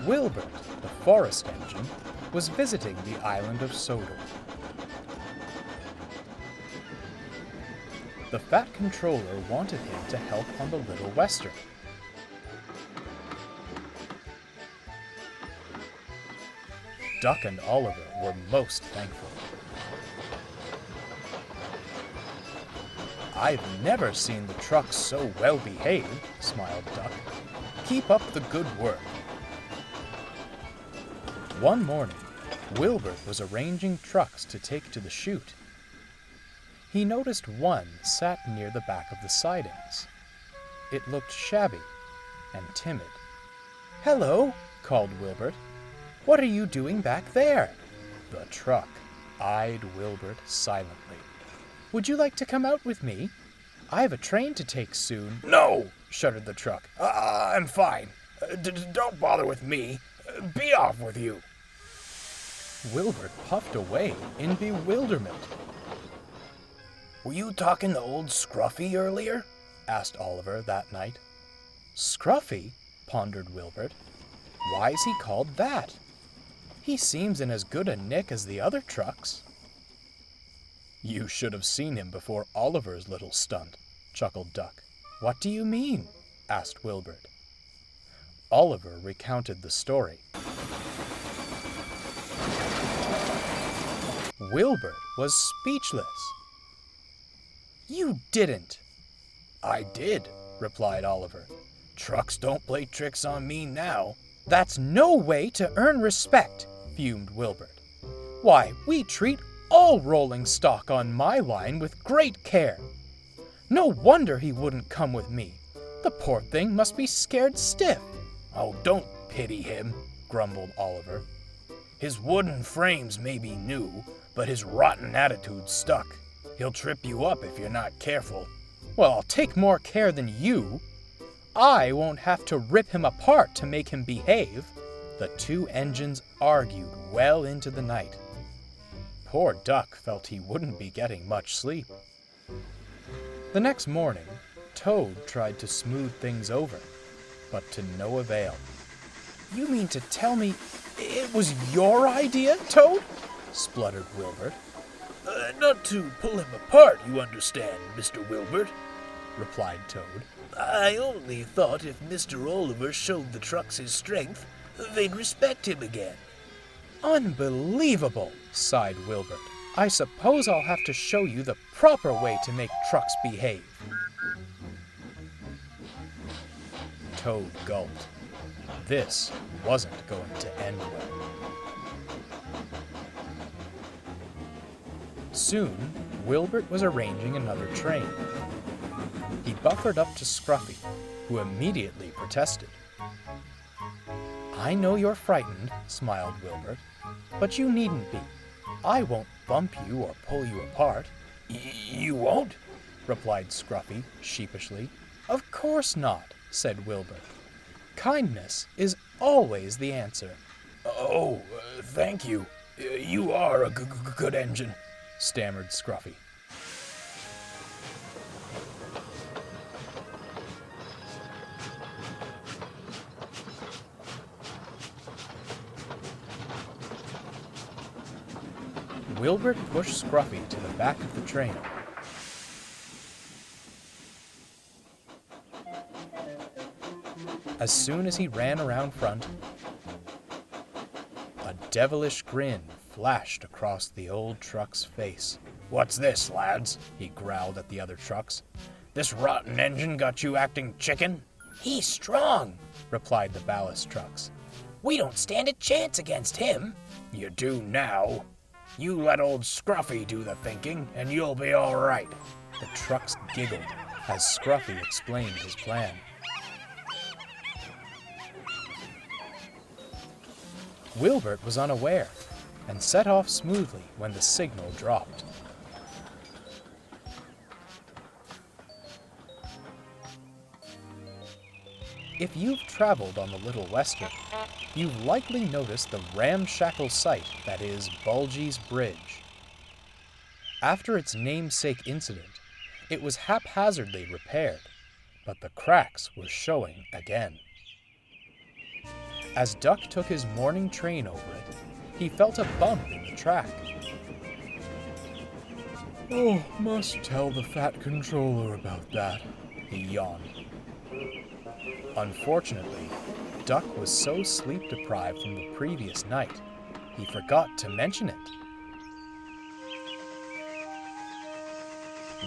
Wilbert, the forest engine, was visiting the island of Sodor. The Fat Controller wanted him to help on the Little Western. Duck and Oliver were most thankful. "I've never seen the trucks so well behaved," smiled Duck. "Keep up the good work." One morning, Wilbert was arranging trucks to take to the chute. He noticed one sat near the back of the sidings. It looked shabby and timid. "Hello," called Wilbert. "What are you doing back there?" The truck eyed Wilbert silently. "Would you like to come out with me? I have a train to take soon." "No," shuddered the truck. "I'm fine. Don't bother with me. Be off with you." Wilbert puffed away in bewilderment. "Were you talking to old Scruffy earlier?" asked Oliver that night. "Scruffy?" pondered Wilbert. "Why is he called that? He seems in as good a nick as the other trucks." "You should have seen him before Oliver's little stunt," chuckled Duck. "What do you mean?" asked Wilbert. Oliver recounted the story. Wilbert was speechless. "You didn't!" "I did," replied Oliver. "Trucks don't play tricks on me now." "That's no way to earn respect," fumed Wilbert. "Why, we treat all rolling stock on my line with great care. No wonder he wouldn't come with me. The poor thing must be scared stiff." "Oh, don't pity him," grumbled Oliver. "His wooden frames may be new, but his rotten attitude's stuck. He'll trip you up if you're not careful." "Well, I'll take more care than you. I won't have to rip him apart to make him behave." The two engines argued well into the night. Poor Duck felt he wouldn't be getting much sleep. The next morning, Toad tried to smooth things over, but to no avail. "You mean to tell me it was your idea, Toad?" spluttered Wilbert. "Not to pull him apart, you understand, Mr. Wilbert," replied Toad. "I only thought if Mr. Oliver showed the trucks his strength, they'd respect him again." "Unbelievable," sighed Wilbert. "I suppose I'll have to show you the proper way to make trucks behave." Toad gulped. This wasn't going to end well. Soon, Wilbert was arranging another train. He buffered up to Scruffy, who immediately protested. "I know you're frightened," smiled Wilbert, "but you needn't be. I won't bump you or pull you apart." You won't?" replied Scruffy sheepishly. "Of course not," said Wilbert. "Kindness is always the answer." "Oh, thank you. You are a good engine," stammered Scruffy. Wilbert pushed Scruffy to the back of the train. As soon as he ran around front, a devilish grin flashed across the old truck's face. "What's this, lads?" he growled at the other trucks. This rotten engine got you acting chicken? He's strong, replied the ballast trucks. We don't stand a chance against him. You do now. You let old Scruffy do the thinking, and you'll be all right. The trucks giggled as Scruffy explained his plan. Wilbert was unaware and set off smoothly when the signal dropped. If you've traveled on the Little Western, you've likely noticed the ramshackle sight that is Bulgy's Bridge. After its namesake incident, it was haphazardly repaired, but the cracks were showing again. As Duck took his morning train over it, he felt a bump in the track. Oh, must tell the Fat Controller about that, he yawned. Unfortunately, Duck was so sleep-deprived from the previous night, he forgot to mention it.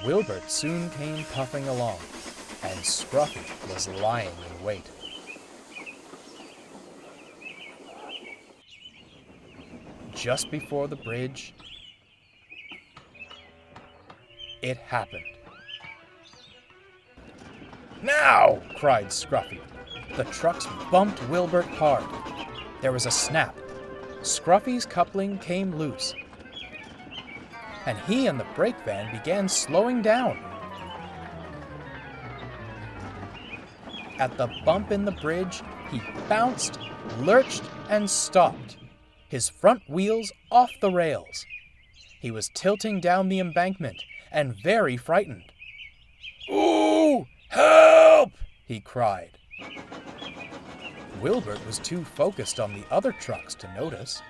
Wilbert soon came puffing along, and Scruffy was lying in wait. Just before the bridge, it happened. "Now!" cried Scruffy. The trucks bumped Wilbert hard. There was a snap. Scruffy's coupling came loose, and he and the brake van began slowing down. At the bump in the bridge, he bounced, lurched, and stopped, his front wheels off the rails. He was tilting down the embankment and very frightened. "Ooh! Help!" he cried. Wilbert was too focused on the other trucks to notice.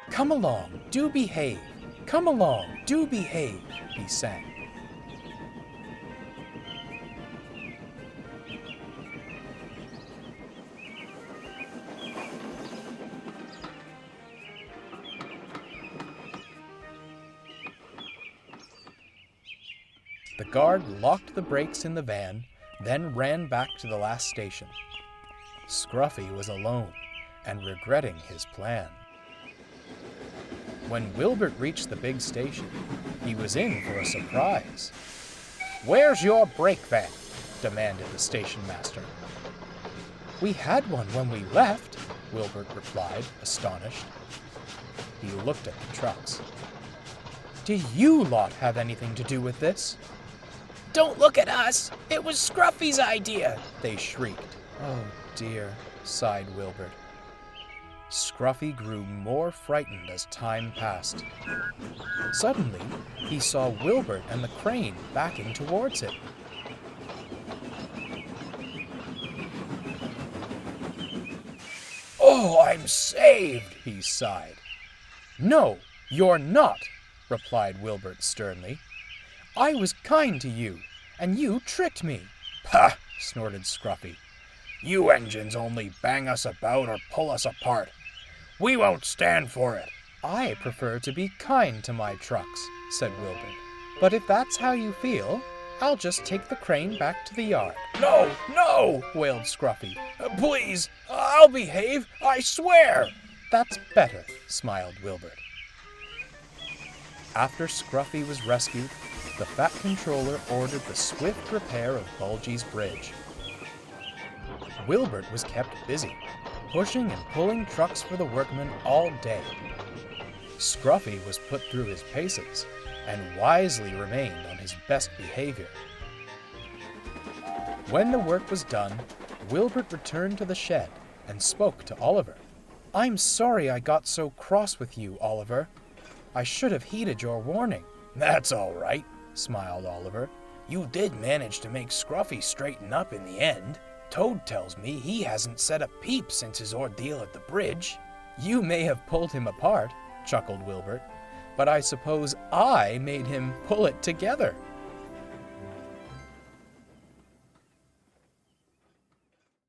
"Come along, do behave. Come along, do behave," he sang. The guard locked the brakes in the van, then ran back to the last station. Scruffy was alone and regretting his plan. When Wilbert reached the big station, he was in for a surprise. "Where's your brake van?" demanded the station master. "We had one when we left," Wilbert replied, astonished. He looked at the trucks. "Do you lot have anything to do with this?" Don't look at us. It was Scruffy's idea, they shrieked. "Oh dear," sighed Wilbert. Scruffy grew more frightened as time passed. Suddenly, he saw Wilbert and the crane backing towards him. "Oh, I'm saved," he sighed. "No, you're not," replied Wilbert sternly. "I was kind to you, and you tricked me." "Pah!" snorted Scruffy. "You engines only bang us about or pull us apart. We won't stand for it." "I prefer to be kind to my trucks," said Wilbert. "But if that's how you feel, I'll just take the crane back to the yard." "No, no!" wailed Scruffy. "Please, I'll behave, I swear." "That's better," smiled Wilbert. After Scruffy was rescued, the Fat Controller ordered the swift repair of Bulgy's Bridge. Wilbert was kept busy, pushing and pulling trucks for the workmen all day. Scruffy was put through his paces and wisely remained on his best behavior. When the work was done, Wilbert returned to the shed and spoke to Oliver. "I'm sorry I got so cross with you, Oliver. I should have heeded your warning." "That's all right," smiled Oliver. "You did manage to make Scruffy straighten up in the end. Toad tells me he hasn't said a peep since his ordeal at the bridge." "You may have pulled him apart," chuckled Wilbert, "but I suppose I made him pull it together."